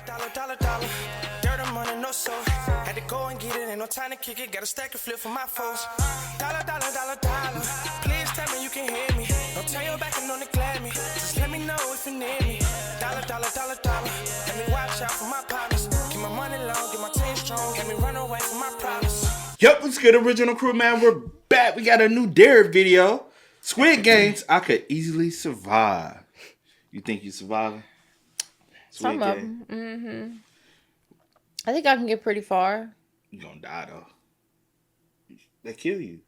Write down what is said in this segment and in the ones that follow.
Dollar. Dirt and money, no soul. Had to go and get it, ain't no time to kick it. Got a stack of flip for my foes. Dollar. Please tell me you can hear me. Don't turn your back and don't neglect me. Just let me know if you need me. Dollar. Let me watch out for my partners. Keep my money long, get my team strong. Let me run away from my problems. Yep, what's good, original crew, man? We're back. We got a new Derek video. Squid Games, I could easily survive. You think you surviving? Some of them. Mm-hmm. I think I can get pretty far. You gonna die, though. They kill you.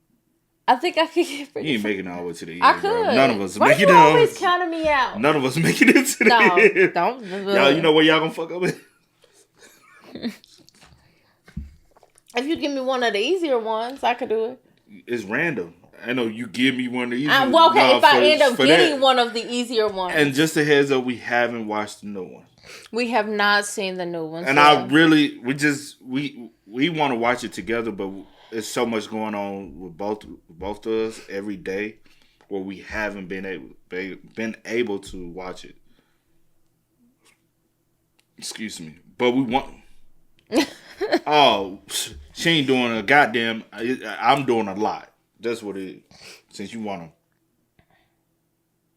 I think I could get pretty far. You ain't making it all the way to the end, I could. bro. None of us Why making it you all. always counting me out? None of us making it to the end. Don't. Y'all, you know where y'all gonna fuck up with? If you give me one of the easier ones, I could do it. It's random. I know you give me one of the easier ones. Well, okay, if I end up getting one of the easier ones. And just a heads up, we haven't watched the new one. We have not seen the new one. And I really, we want to watch it together, but there's so much going on with both of us every day where we haven't been able to watch it. Excuse me. But we want... Oh, she ain't doing a goddamn... I'm doing a lot. That's what it is. Since you want to...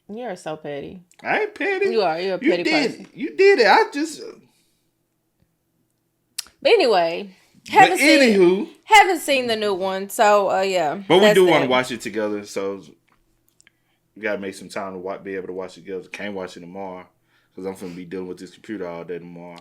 You're so petty. I ain't petty. You are. You're a petty person. You did it. I just... But anyway... Haven't seen the new one, so yeah. But we do want to watch it together, so we gotta make some time to be able to watch it together. Can't watch it tomorrow because I'm finna be dealing with this computer all day tomorrow.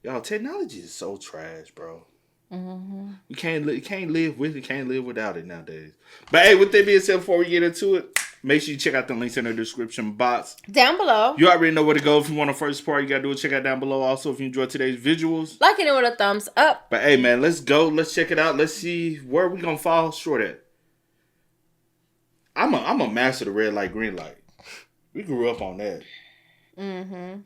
Y'all, technology is so trash, bro. Mm-hmm. You can't live with it, can't live without it nowadays. But hey, with that being said, before we get into it, make sure you check out the links in the description box. Down below. You already know where to go. If you want to first part, you got to do it. Check out down below. Also, if you enjoyed today's visuals. Liking it with a thumbs up. But hey, man, let's go. Let's check it out. Let's see where we going to fall short at. I'm a master of the red light, green light. We grew up on that. Mm-hmm.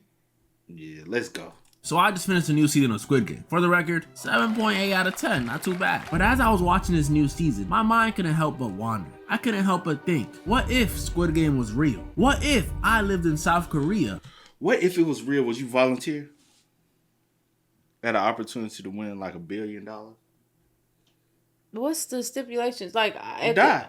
Yeah, let's go. So I just finished a new season of Squid Game. For the record, 7.8 out of 10, not too bad. But as I was watching this new season, my mind couldn't help but wander. I couldn't help but think, what if Squid Game was real? What if I lived in South Korea? What if it was real? Would you volunteer? Had an opportunity to win like $1 billion? What's the stipulations? Like, you die.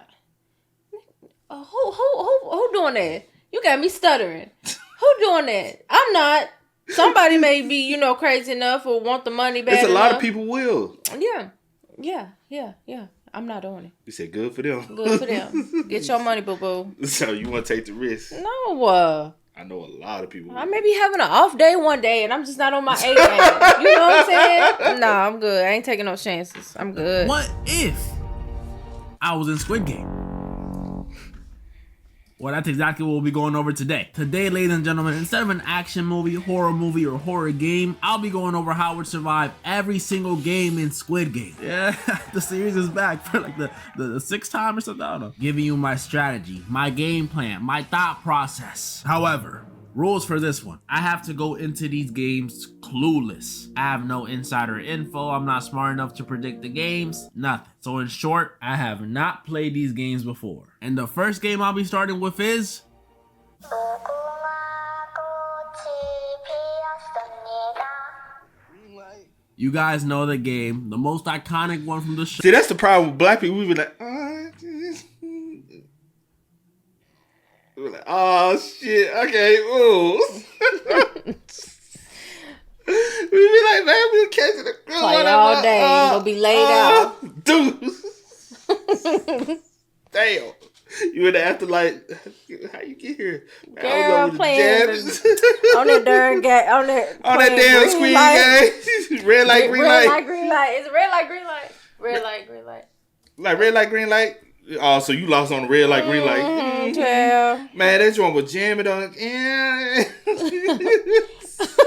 Who doing that? You got me stuttering. Who doing that? I'm not. Somebody may be, crazy enough or want the money back. It's a lot of people will. Yeah. I'm not doing it. You said good for them. Good for them. Get your money, boo-boo. So you want to take the risk? No. I know a lot of people. I may be having an off day one day and I'm just not on my A game. You know what I'm saying? No, I'm good. I ain't taking no chances. I'm good. What if I was in Squid Game? Well, that's exactly what we'll be going over today. Today, ladies and gentlemen, instead of an action movie, horror game, I'll be going over how I would survive every single game in Squid Game. Yeah, the series is back for like the sixth time or something, I don't know. Giving you my strategy, my game plan, my thought process. However, rules for this one. I have to go into these games clueless. I have no insider info. I'm not smart enough to predict the games. Nothing. So in short, I have not played these games before. And the first game I'll be starting with is... You guys know the game. The most iconic one from the show. See, that's the problem with black people. We be like... Oh shit! Okay, ooh. We be like, man, we catching the grill. Play all day. Gonna be laid out. Dude. Damn. You in the afterlife? How you get here? Man, girl, playing on that darn on that damn Squid game. Red light, green light. Red light, green light. It's red light, green light. Red light, green light. Like red light, green light. Oh, so you lost on the red light, green light. Yeah. Man, that joint was jamming on it. Yeah.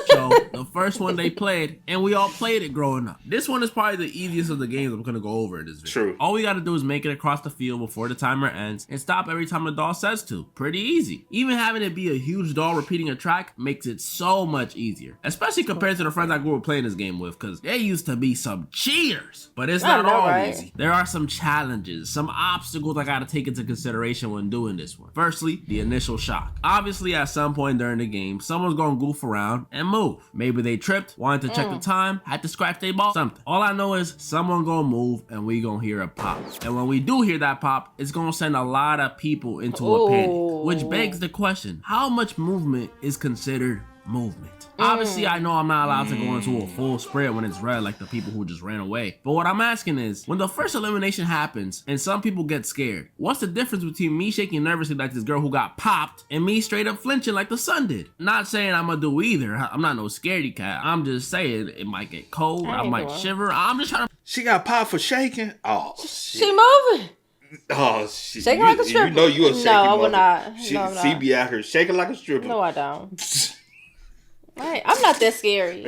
So, the the first one they played, and we all played it growing up. This one is probably the easiest of the games I'm gonna go over in this video. True. All we gotta do is make it across the field before the timer ends and stop every time the doll says to. Pretty easy. Even having it be a huge doll repeating a track makes it so much easier, especially compared to the friends I grew up playing this game with, because they used to be some cheaters. But it's not all easy. There are some challenges, some obstacles I gotta take into consideration when doing this one. Firstly, the initial shock. Obviously, at some point during the game, someone's gonna goof around and move. Maybe they tripped, wanted to check the time, had to scratch their ball, something. All I know is someone gonna move and we gonna hear a pop. And when we do hear that pop, it's gonna send a lot of people into a panic, which begs the question, how much movement is considered movement? Obviously, I know I'm not allowed to go into a full sprint when it's red like the people who just ran away. But what I'm asking is, when the first elimination happens and some people get scared, what's the difference between me shaking nervously like this girl who got popped and me straight up flinching like the sun did? Not saying I'm gonna do either. I'm not no scaredy cat. I'm just saying it might get cold. I might shiver. I'm just trying to... She got popped for shaking? Oh, shit. She moving. Oh, shit. Shaking like a stripper. You know you a shaking. No, I will not. She, no, I'm not. be out here shaking like a stripper. No, I don't. Right. I'm not that scary.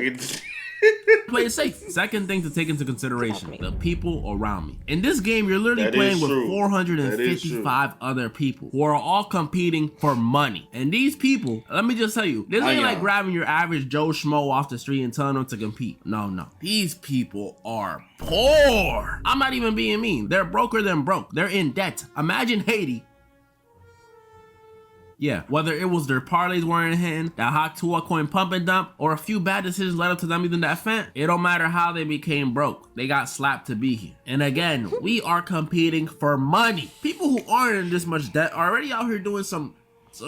Play it safe. Second thing to take into consideration, the people around me. In this game, you're literally playing with 455 other people who are all competing for money. And these people, let me just tell you, this ain't like grabbing your average Joe Schmo off the street and telling them to compete. No, no. These people are poor. I'm not even being mean. They're broker than broke. They're in debt. Imagine Haiti. Yeah, whether it was their parlays weren't in hand, that hot 2 coin pump and dump, or a few bad decisions led up to them using that fent, it don't matter how they became broke. They got slapped to be here. And again, we are competing for money. People who aren't in this much debt are already out here doing some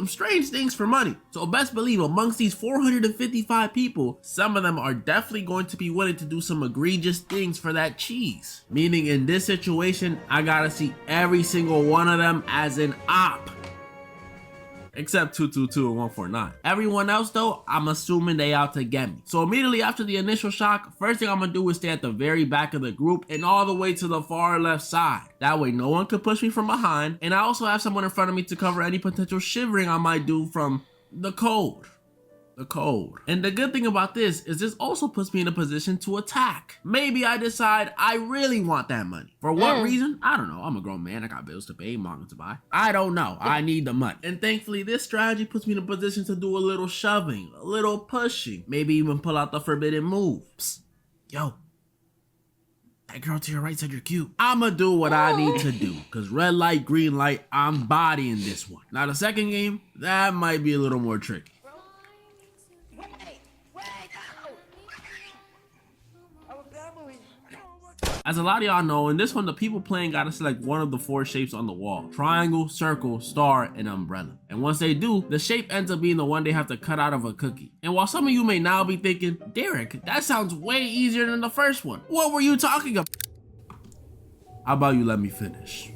strange things for money. So best believe amongst these 455 people, some of them are definitely going to be willing to do some egregious things for that cheese. Meaning in this situation, I gotta see every single one of them as an op. Except 222 and 149. Everyone else though, I'm assuming they out to get me. So immediately after the initial shock, first thing I'm gonna do is stay at the very back of the group and all the way to the far left side. That way no one could push me from behind, and I also have someone in front of me to cover any potential shivering I might do from the cold. And the good thing about this is this also puts me in a position to attack. Maybe I decide I really want that money. For what reason? I don't know. I'm a grown man. I got bills to pay, manga to buy. I don't know. I need the money. And thankfully, this strategy puts me in a position to do a little shoving, a little pushing, maybe even pull out the forbidden move. Psst. Yo. That girl to your right said you're cute. I'ma do what I need to do, because red light, green light, I'm bodying this one. Now the second game, that might be a little more tricky. As a lot of y'all know, in this one, the people playing gotta select one of the 4 shapes on the wall: triangle, circle, star, and umbrella. And once they do, the shape ends up being the one they have to cut out of a cookie. And while some of you may now be thinking, Derek, that sounds way easier than the first one. What were you talking about? How about you let me finish?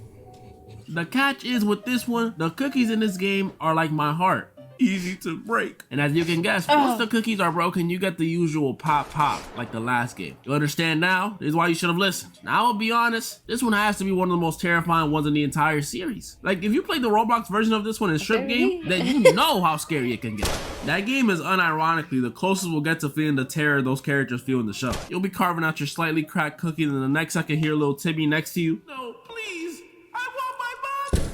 The catch is with this one, the cookies in this game are like my heart. Easy to break. And as you can guess, once the cookies are broken, you get the usual pop like the last game. You understand now? This is why you should have listened. Now I'll be honest, this one has to be one of the most terrifying ones in the entire series. Like if you played the Roblox version of this one in Strip Game, then you know how scary it can get. That game is unironically the closest we'll get to feeling the terror those characters feel in the show. You'll be carving out your slightly cracked cookie, and then the next second hear little Timmy next to you. No, please, I want my bun.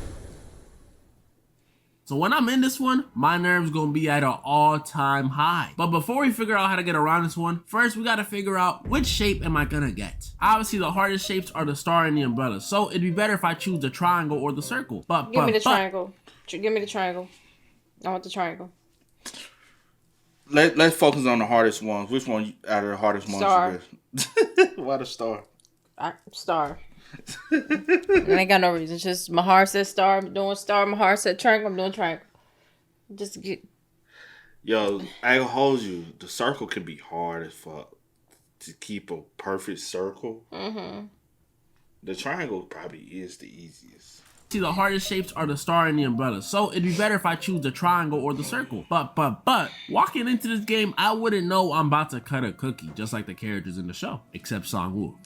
So when I'm in this one, my nerves gonna be at an all-time high. But before we figure out how to get around this one, first we gotta figure out which shape am I gonna get. Obviously the hardest shapes are the star and the umbrella, so it'd be better if I choose the triangle or the circle. Give me the triangle. Give me the triangle. I want the triangle. Let's focus on the hardest ones. Which one out of the hardest ones? Star. Why the star? Star. I ain't got no reason. Just my heart said star. I'm doing star. My heart said triangle. I'm doing triangle. Just get. Yo, I ain't gonna hold you. The circle can be hard as fuck to keep a perfect circle. The triangle probably is the easiest. See, the hardest shapes are the star and the umbrella, so it'd be better if I choose the triangle or the circle. But, walking into this game, I wouldn't know I'm about to cut a cookie, just like the characters in the show, except Song-woo.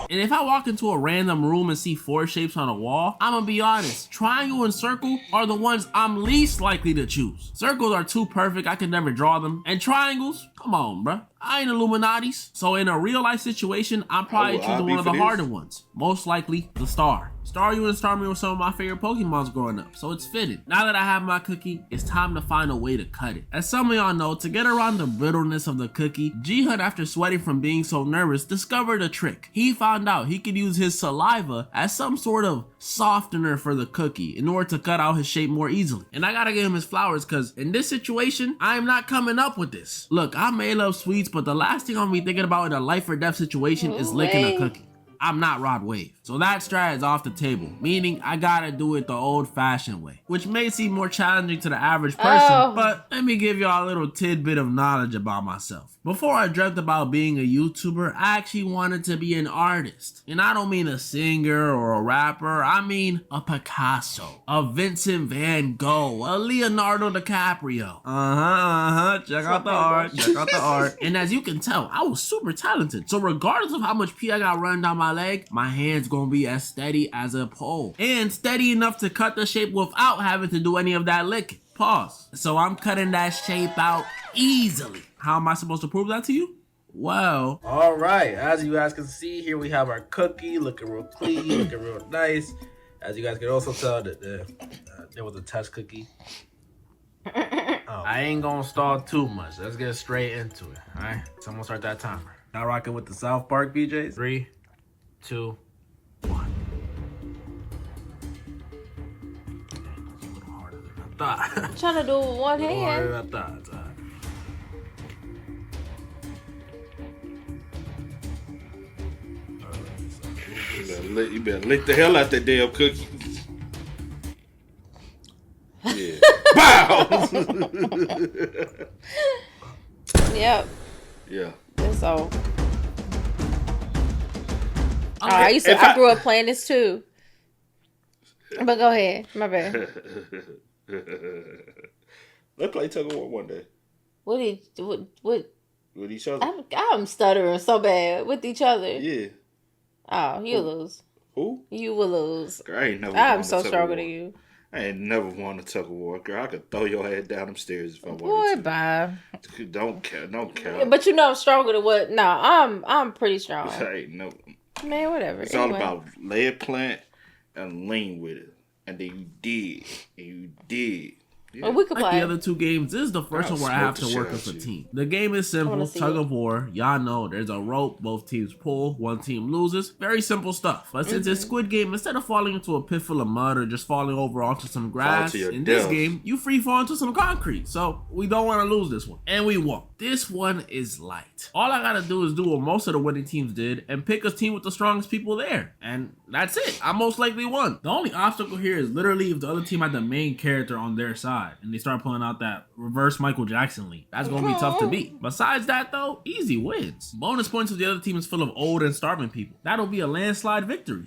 And if I walk into a random room and see 4 shapes on a wall, I'm gonna be honest, triangle and circle are the ones I'm least likely to choose. Circles are too perfect, I can never draw them. And triangles, come on, bruh. I ain't Illuminatis. So in a real life situation, I'm probably choosing one of the harder ones. Most likely, the star. Staryu and Starmie were some of my favorite Pokemons growing up, so it's fitting. Now that I have my cookie, it's time to find a way to cut it. As some of y'all know, to get around the brittleness of the cookie, G-Hud, after sweating from being so nervous, discovered a trick. He found out he could use his saliva as some sort of softener for the cookie in order to cut out his shape more easily. And I gotta give him his flowers, because in this situation, I am not coming up with this. Look, I may love sweets, but the last thing I'm gonna be thinking about in a life or death situation is licking a cookie. I'm not Rod Wave. So that strat is off the table, meaning I gotta do it the old fashioned way, which may seem more challenging to the average person, but let me give y'all a little tidbit of knowledge about myself. Before I dreamt about being a YouTuber, I actually wanted to be an artist. And I don't mean a singer or a rapper, I mean a Picasso, a Vincent van Gogh, a Leonardo DiCaprio. Check out the art, check out the art. And as you can tell, I was super talented. So regardless of how much pee I got running down my leg, my hands gonna be as steady as a pole. And steady enough to cut the shape without having to do any of that licking. Pause. So I'm cutting that shape out easily. How am I supposed to prove that to you? Well, all right, as you guys can see here, we have our cookie looking real clean, looking real nice. As you guys can also tell that there was a test cookie. I ain't gonna stall too much. Let's get straight into it. All right, so I'm gonna start that timer. Now rocking with the South Park BJs. 3, 2, 1. It's a little harder than I thought. I'm trying to do it with one hand. Harder than I thought. You better lick the hell out that damn cookie. Yeah. Bow! Yep. Yeah. That's all. I grew up playing this too. But go ahead. My bad. Let's play tug of war one day. What? With each other? I'm stuttering so bad with each other. Yeah. Oh, you lose. Who? You will lose. Girl, I ain't never I'm so stronger than you. I ain't never won a tug of war. Girl, I could throw your head down them stairs if I wanted Boy, to. bye. Don't care. Yeah, but you know I'm stronger than what? No, I'm pretty strong. Hey, no. Man, whatever. It's all about lay a plant and lean with it. And then you dig. And you dig. Yeah. We could play. Like the other 2 games, this is the first one where I have to work as a team. The game is simple, tug of war. Y'all know there's a rope, both teams pull, one team loses. Very simple stuff. But since it's Squid Game, instead of falling into a pit full of mud or just falling over onto some grass, in this game, you free fall into some concrete. So we don't want to lose this one. And we won't. This one is light. All I gotta do is do what most of the winning teams did and pick a team with the strongest people there. And that's it. I most likely won. The only obstacle here is literally if the other team had the main character on their side and they start pulling out that reverse Michael Jackson lead. That's gonna be tough to beat. Besides that though, easy wins. Bonus points if the other team is full of old and starving people. That'll be a landslide victory.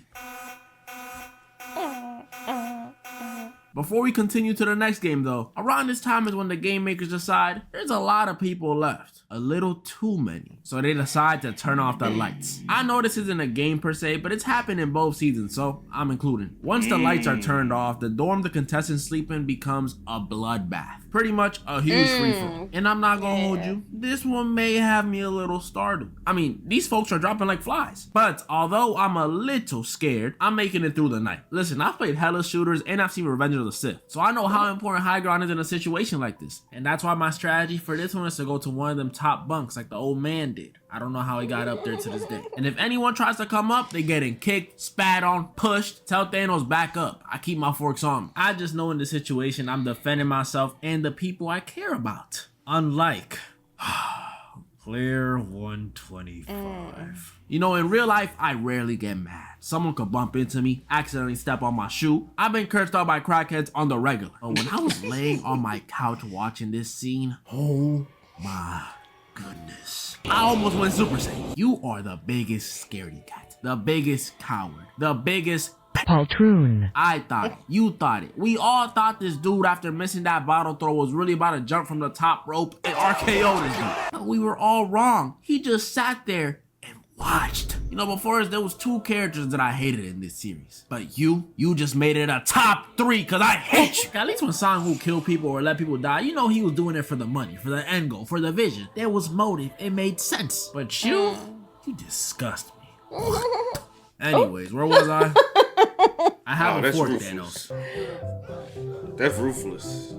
Before we continue to the next game though, around this time is when the game makers decide there's a lot of people left. A little too many. So they decide to turn off the lights. I know this isn't a game per se, but it's happened in both seasons, so I'm including. Once the lights are turned off, the dorm the contestants sleep in becomes a bloodbath. Pretty much a huge free-for-all. And I'm not gonna hold you, this one may have me a little startled. I mean, these folks are dropping like flies. But although I'm a little scared, I'm making it through the night. Listen, I've played hella shooters and I've seen Revenge of the Sith, so I know how important high ground is in a situation like this. And that's why my strategy for this one is to go to one of them top bunks like the old man did. I don't know how he got up there to this day. And if anyone tries to come up, they getting kicked, spat on, pushed. Tell Thanos back up. I keep my forks on me. I just know in this situation, I'm defending myself and the people I care about. Unlike Player 125. You know, in real life, I rarely get mad. Someone could bump into me, accidentally step on my shoe. I've been cursed out by crackheads on the regular. But when I was laying on my couch watching this scene, oh my goodness. I almost went Super Saiyan. You are the biggest scaredy cat, the biggest coward, the biggest poltroon. I thought it. You thought it. We all thought this dude, after missing that bottle throw, was really about to jump from the top rope and RKO this dude. But we were all wrong. He just sat there and watched. You know, before there was 2 characters that I hated in this series. But you just made it a top 3 because I hate you. At least when Sang-woo killed people or let people die, you know he was doing it for the money, for the end goal, for the vision. There was motive. It made sense. But you disgust me. Anyways, where was I? I have a fourth Thanos. That's ruthless.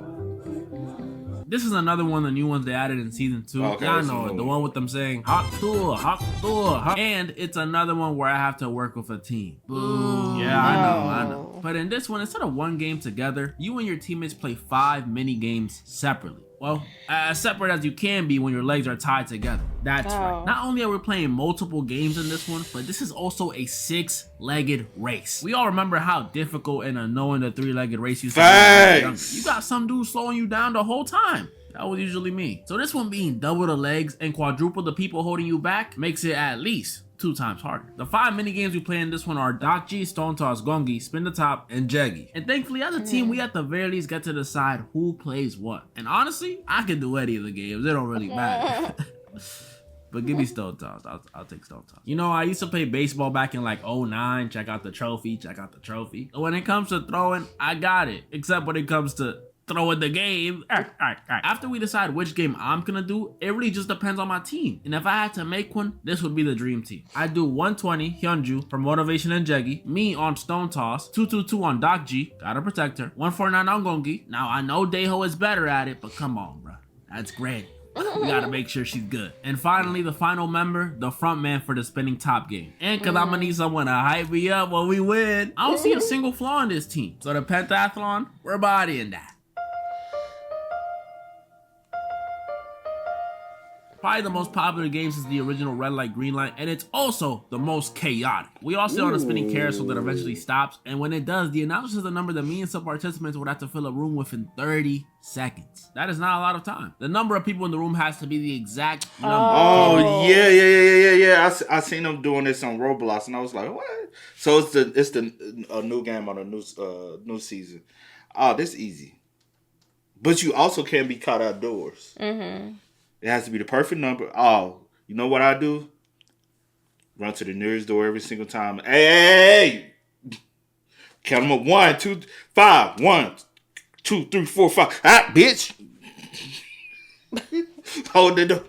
This is another one of the new ones they added in season 2. Okay, yeah, I know it. The one with them saying hot tour, hot tour, hot. And it's another one where I have to work with a team. Boo. Yeah, I know. But in this one, instead of 1 game together, you and your teammates play 5 mini games separately. Well, as separate as you can be when your legs are tied together. That's right. Not only are we playing multiple games in this one, but this is also a 6-legged race. We all remember how difficult and annoying the 3-legged race used to be. You got some dude slowing you down the whole time. That was usually me. So this one being double the legs and quadruple the people holding you back makes it at least 2 times harder. The 5 mini games we play in this one are Dakji, Stone Toss, Gongi, Spin the Top, and Jeggy. And thankfully, as a team, we at the very least get to decide who plays what. And honestly, I can do any of the games. It don't really matter. But give me Stone Toss. I'll take Stone Toss. You know, I used to play baseball back in like 09. Check out the trophy. But when it comes to throwing, I got it. Except when it comes to throwing the game. After we decide which game I'm gonna do, it really just depends on my team. And if I had to make one, this would be the dream team. I do 120 Hyunju for motivation and Jeggy, me on Stone Toss, 222 on Dakji, gotta protect her, 149 on Gongi. Now I know Daeho is better at it, but come on, bro, that's great. We gotta make sure she's good. And finally, the final member, the front man for the spinning top game. And cause I'm gonna need someone to hype me up when we win. I don't see a single flaw in this team. So the Pentathlon, we're bodying that. Probably the most popular game since the original Red Light, Green Light, and it's also the most chaotic. We all sit on a spinning carousel that eventually stops, and when it does, the announcer says the number that me and some participants would have to fill a room within 30 seconds. That is not a lot of time. The number of people in the room has to be the exact number. Oh, yeah. I seen them doing this on Roblox, and I was like, what? So it's a new game on a new season. Oh, this easy. But you also can't be caught outdoors. Mm-hmm. It has to be the perfect number. Oh, you know what I do? Run to the nearest door every single time. Hey! Count them up. 1, 2, 5. 1, 2, 3, 4, 5. Ah, bitch! Hold the door.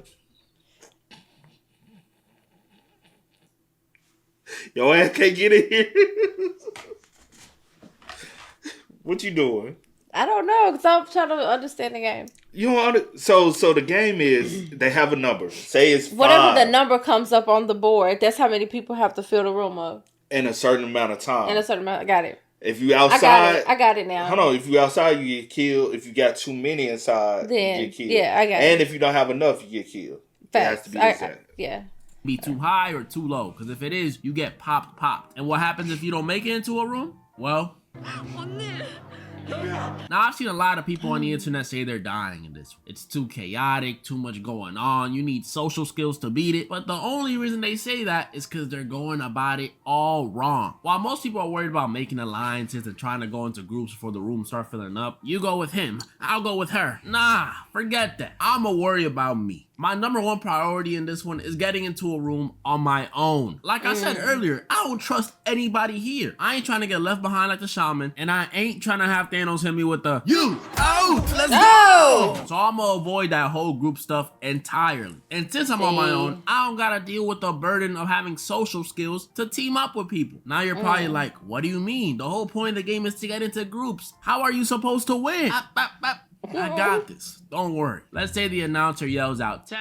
Your ass can't get in here. What you doing? I don't know, because I'm trying to understand the game. You don't so the game is they have a number. Say it's 5. Whatever the number comes up on the board, that's how many people have to fill the room up. In a certain amount of time. I got it. If you outside, I got it now. Hold on, if you outside, you get killed. If you got too many inside, then, you get killed. Yeah, I got it. And if you don't have enough, you get killed. Facts. It has to be exact. Yeah. Be too high or too low, because if it is, you get popped. And what happens if you don't make it into a room? Well, now I've seen a lot of people on the internet say they're dying in this. It's too chaotic, too much going on. You need social skills to beat it. But the only reason they say that is because they're going about it all wrong. While most people are worried about making alliances and trying to go into groups before the room start filling up, you go with him, I'll go with her. Nah, forget that. I'ma worry about me. My number 1 priority in this one is getting into a room on my own. Like I said earlier, I don't trust anybody here. I ain't trying to get left behind like the shaman, and I ain't trying to have Thanos hit me with the "you out, let's go." So I'm gonna avoid that whole group stuff entirely. And since I'm on my own, I don't gotta deal with the burden of having social skills to team up with people. Now you're probably like, what do you mean? The whole point of the game is to get into groups. How are you supposed to win? I got this. Don't worry. Let's say the announcer yells out 10.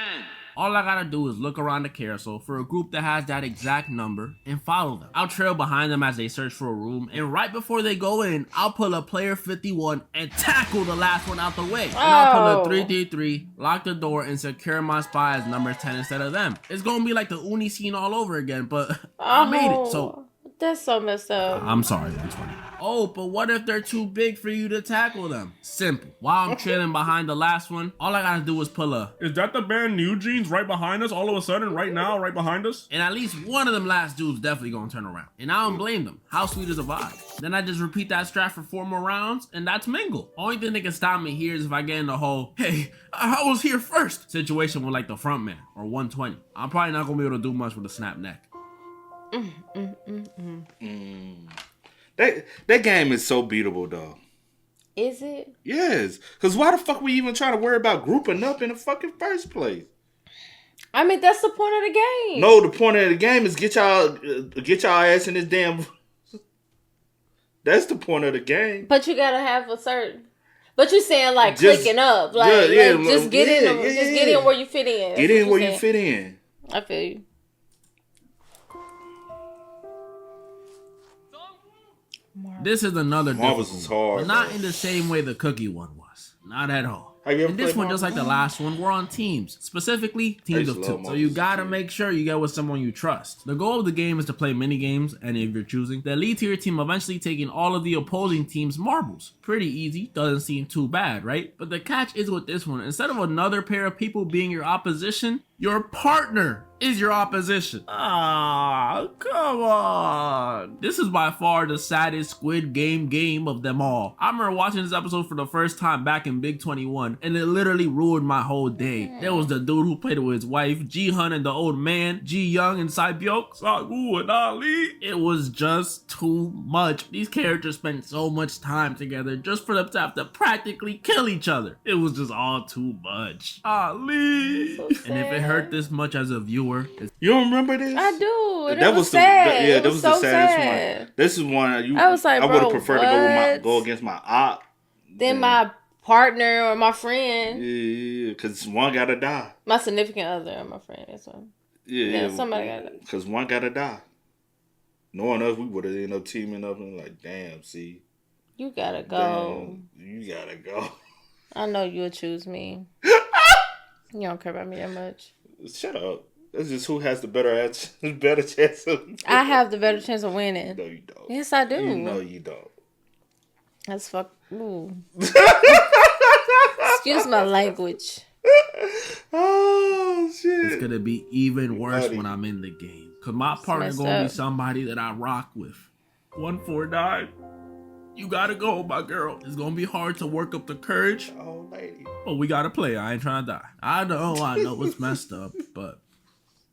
All I gotta do is look around the carousel for a group that has that exact number and follow them. I'll trail behind them as they search for a room, and right before they go in, I'll pull a player 51 and tackle the last one out the way. And I'll pull a 3-3-3, lock the door, and secure my spot as number 10 instead of them. It's gonna be like the Uni scene all over again, but I made it, so... That's so messed up. I'm sorry, that's funny. Oh, but what if they're too big for you to tackle them? Simple. While I'm trailing behind the last one, all I gotta do is pull a... Is that the band New Jeans right behind us all of a sudden, right now, right behind us? And at least one of them last dudes definitely gonna turn around. And I don't blame them. How sweet is a vibe? Then I just repeat that strat for 4 more rounds, and that's mingle. Only thing that can stop me here is if I get in the whole, hey, I was here first situation with like the front man or 120. I'm probably not gonna be able to do much with a snap neck. That game is so beatable, though. Is it? Yes, because why the fuck we even trying to worry about grouping up in the fucking first place? I mean, that's the point of the game. No, the point of the game is get y'all ass in this damn. That's the point of the game. But you gotta have a certain. But you saying like just, clicking up, like, just get in, get in where you fit in. Get in where you fit in. I feel you. This is another Marvel's is hard, but not in the same way the cookie one was. Not at all. And this one, just like the last one, we're on teams. Specifically, teams of 2. So you gotta make sure you get with someone you trust. The goal of the game is to play mini games, any of your choosing, that lead to your team eventually taking all of the opposing team's marbles. Pretty easy, doesn't seem too bad, right? But the catch is with this one, instead of another pair of people being your opposition, your partner is your opposition. Ah, come on. This is by far the saddest Squid game of them all. I remember watching this episode for the first time back in Big 21, and it literally ruined my whole day. There was the dude who played it with his wife, Ji-hun, and the old man, Ji-young and Sae-byuk, Sagu and Ali. It was just too much. These characters spent so much time together just for them to have to practically kill each other. It was just all too much. Ali. So and if it hurt this much as a viewer, you don't remember this? I do. That was sad. that was the saddest one. This is one I was like, I would have preferred to go against my op than my partner or my friend. Yeah, because one gotta die. My significant other or my friend. That's one. Yeah, somebody gotta die. Because one gotta die. Knowing us, we would have ended up teaming up and like, damn, see. You gotta go. Damn, you gotta go. I know you'll choose me. You don't care about me that much. Shut up. That's just who has the better chance of... I have the better chance of winning. No, you don't. Yes, I do. You know you don't. That's fuck. Ooh. Excuse my language. Oh, shit. It's gonna be even worse when I'm in the game. Cause my partner's gonna be somebody that I rock with. 149. You gotta go, my girl. It's gonna be hard to work up the courage. Oh, lady. But we gotta play. I ain't trying to die. I know it's messed up, but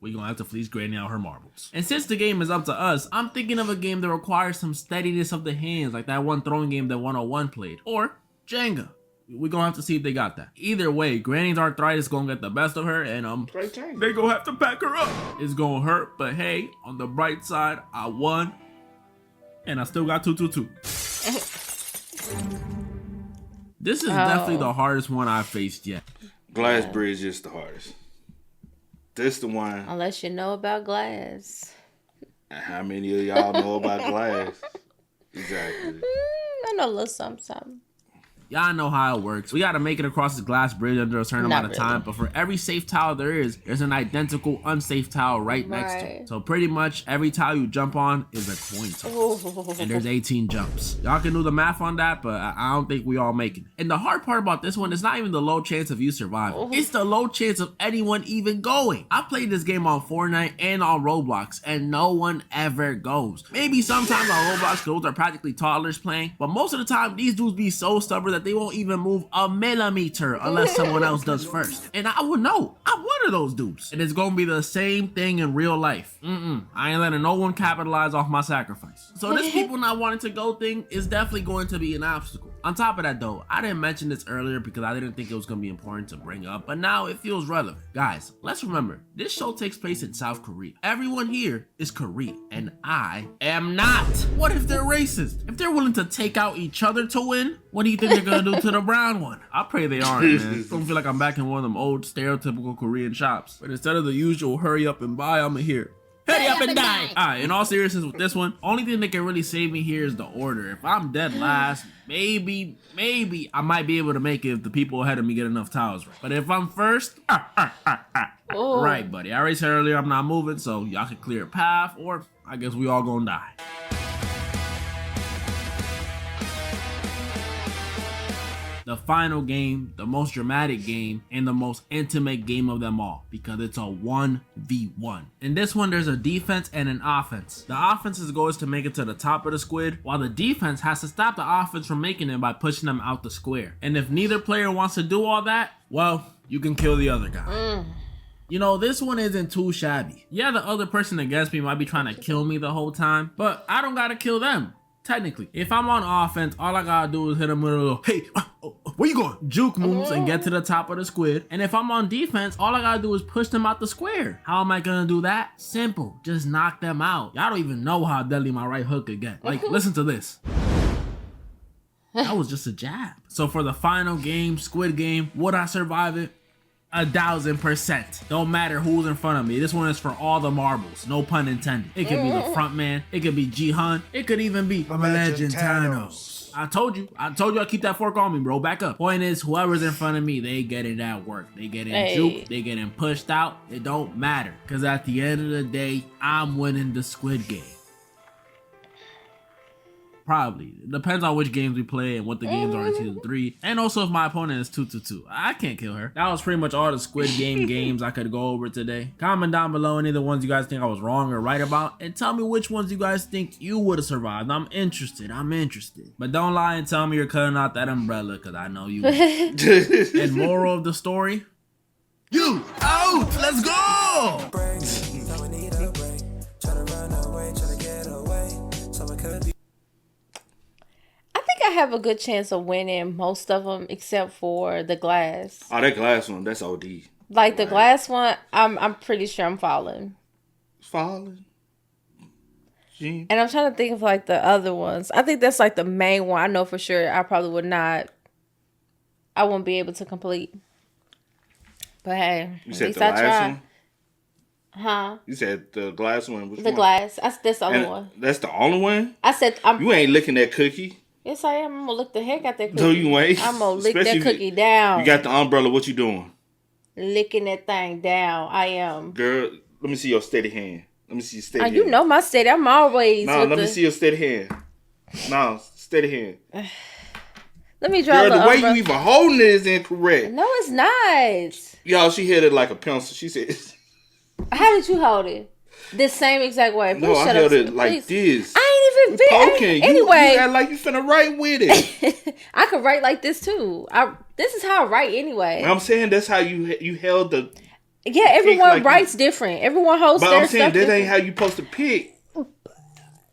we gonna have to fleece Granny out her marbles. And since the game is up to us, I'm thinking of a game that requires some steadiness of the hands, like that one throwing game that 101 played. Or Jenga. We're gonna have to see if they got that. Either way, Granny's arthritis gonna get the best of her, and they gonna have to pack her up. It's gonna hurt, but hey, on the bright side, I won. And I still got 222. This is definitely the hardest one I've faced yet. Glass Bridge is the hardest. This the one. Unless you know about glass. How many of y'all know about glass? Exactly. I know a little something. Y'all know how it works. We gotta make it across this glass bridge under a certain amount of time, but for every safe tile there's an identical unsafe tile right next to it. So pretty much every tile you jump on is a coin toss. And there's 18 jumps. Y'all can do the math on that, but I don't think we all make it. And the hard part about this one is not even the low chance of you surviving. It's the low chance of anyone even going. I played this game on Fortnite and on Roblox, and no one ever goes. Maybe sometimes on Roblox, those are practically toddlers playing, but most of the time, these dudes be so stubborn that they won't even move a millimeter unless someone else does first. And I would know. I'm one of those dudes. And it's gonna be the same thing in real life. I ain't letting no one capitalize off my sacrifice. So this people not wanting to go thing is definitely going to be an obstacle. On top of that though, I didn't mention this earlier because I didn't think it was gonna be important to bring up, but now it feels relevant. Guys, let's remember, this show takes place in South Korea. Everyone here is Korean, and I am not. What if they're racist? If they're willing to take out each other to win, what do you think they're gonna do to the brown one? I pray they aren't, man. Don't feel like I'm back in one of them old stereotypical Korean shops. But instead of the usual hurry up and buy, I'm here. Hurry up and die! Alright, in all seriousness with this one, only thing that can really save me here is the order. If I'm dead last, maybe I might be able to make it if the people ahead of me get enough tiles right. But if I'm first, right, buddy. I already said earlier I'm not moving, so y'all can clear a path, or I guess we all gonna die. The final game, the most dramatic game, and the most intimate game of them all, because it's a 1v1. In this one, there's a defense and an offense. The offense's goal is to make it to the top of the squid, while the defense has to stop the offense from making it by pushing them out the square. And if neither player wants to do all that, well, you can kill the other guy. You know, this one isn't too shabby. Yeah, the other person against me might be trying to kill me the whole time, but I don't gotta kill them. Technically, if I'm on offense, all I gotta do is hit them with a little, hey, where you going? Juke moves and get to the top of the squid. And if I'm on defense, all I gotta do is push them out the square. How am I gonna do that? Simple, just knock them out. Y'all don't even know how deadly my right hook could get. Like, listen to this. That was just a jab. So for the final game, Squid Game, would I survive it? 1000%. Don't matter who's in front of me. This one is for all the marbles. No pun intended. It could be the front man. It could be Jihan. It could even be Legend Thanos. I told you I keep that fork on me, bro. Back up. Point is, whoever's in front of me, they getting that work. They getting juke. They getting pushed out. It don't matter. Because at the end of the day, I'm winning the Squid Game. Probably. It depends on which games we play and what the games are in season 3. And also if my opponent is 2-2. I can't kill her. That was pretty much all the Squid Game games I could go over today. Comment down below any of the ones you guys think I was wrong or right about. And tell me which ones you guys think you would have survived. I'm interested. But don't lie and tell me you're cutting out that umbrella, because I know you. And moral of the story? You out! Let's go! I have a good chance of winning most of them except for the glass. Oh, that glass one, that's OD. Like the glass one, I'm pretty sure I'm falling. Falling? Gee. And I'm trying to think of like the other ones. I think that's like the main one. I know for sure I probably would not. I won't be able to complete. But hey, you at said least the I last tried. one? Huh? You said the glass one? Which The one? glass. That's the only one. That's the only one? I said I'm. You ain't licking that cookie. Yes, I am. I'm gonna lick the heck out that cookie. No, you ain't. I'm gonna lick Especially that cookie down. You got the umbrella. What you doing? Licking that thing down. I am. Girl, let me see your steady hand. Let me see your steady hand. You know my steady. I'm always. No, let me see your steady hand. No, steady hand. Let me draw Girl, the way umbrella. you even holding it is incorrect. No, it's not. Y'all, she hit it like a pencil. She said. How did you hold it? The same exact way. Please No, I shut held up. it like this. I ain't even Poking. Anyway, you act like you finna write with it. I could write like this too. This is how I write anyway. I'm saying that's how you held the. Yeah, everyone like writes different. Everyone holds But their I'm saying stuff that different. ain't how you supposed to pick. What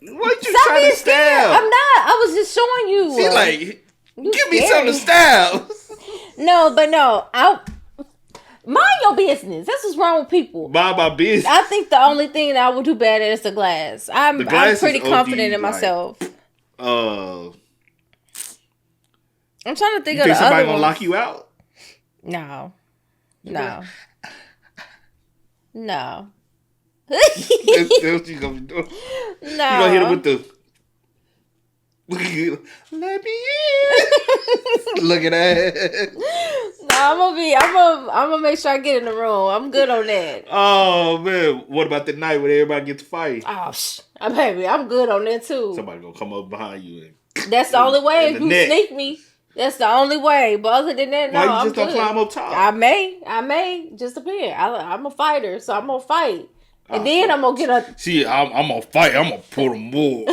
you Stop trying being to scared. stab? I'm not. I was just showing you. She like, You give me scary. something to stab. No. Mind your business. That's what's wrong with people. Mind my business. I think the only thing that I would do better is the glass. I'm glass pretty is confident OD, in myself. I'm I'm trying to think you of think the somebody other gonna ones. lock you out? No. That's what you gonna be doing. No. You gonna hit him with the. Let me in. Look at that. No, I'm gonna make sure I get in the room. I'm good on that. Oh man, what about the night when everybody gets to fight? Oh, baby, I'm good on that too. Somebody gonna come up behind you. That's the only way. in If the you neck. sneak me, that's the only way. But other than that, no, Why you I'm just don't good. climb up top? I may. Just depend. I'm a fighter, so I'm gonna fight. And then I'm gonna get a. See, I'm gonna fight. I'm gonna put them more.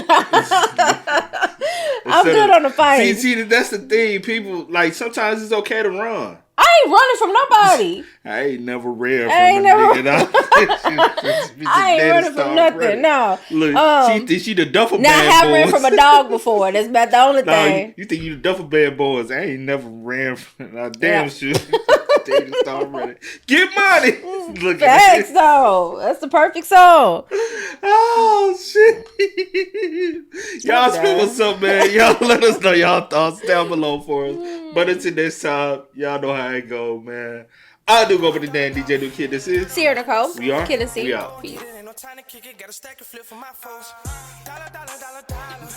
I'm good on the fight. See, that's the thing. People like sometimes it's okay to run. I ain't running from nobody. I ain't never ran I ain't from never- a nigga. I ain't running from nothing. No. Look, she the duffel Now I band have boys. ran from a dog before. That's about the only No, thing. you think you the duffel band boys? I ain't never ran from damn Yeah. sure. They just start running. Get money. Look at Facts, it. though. That's the perfect song. Oh shit! Y'all spit what's up, man. Y'all let us know y'all thoughts down below for us. But until next time, y'all know how it go, man. I do go for the damn DJ New Kid. This is Sierra Nicole. We are? Kid and C. We out. Peace. Ain't no time to kick it, got a stack and flip for my foes. Dollar, dollar, dollar, dollar.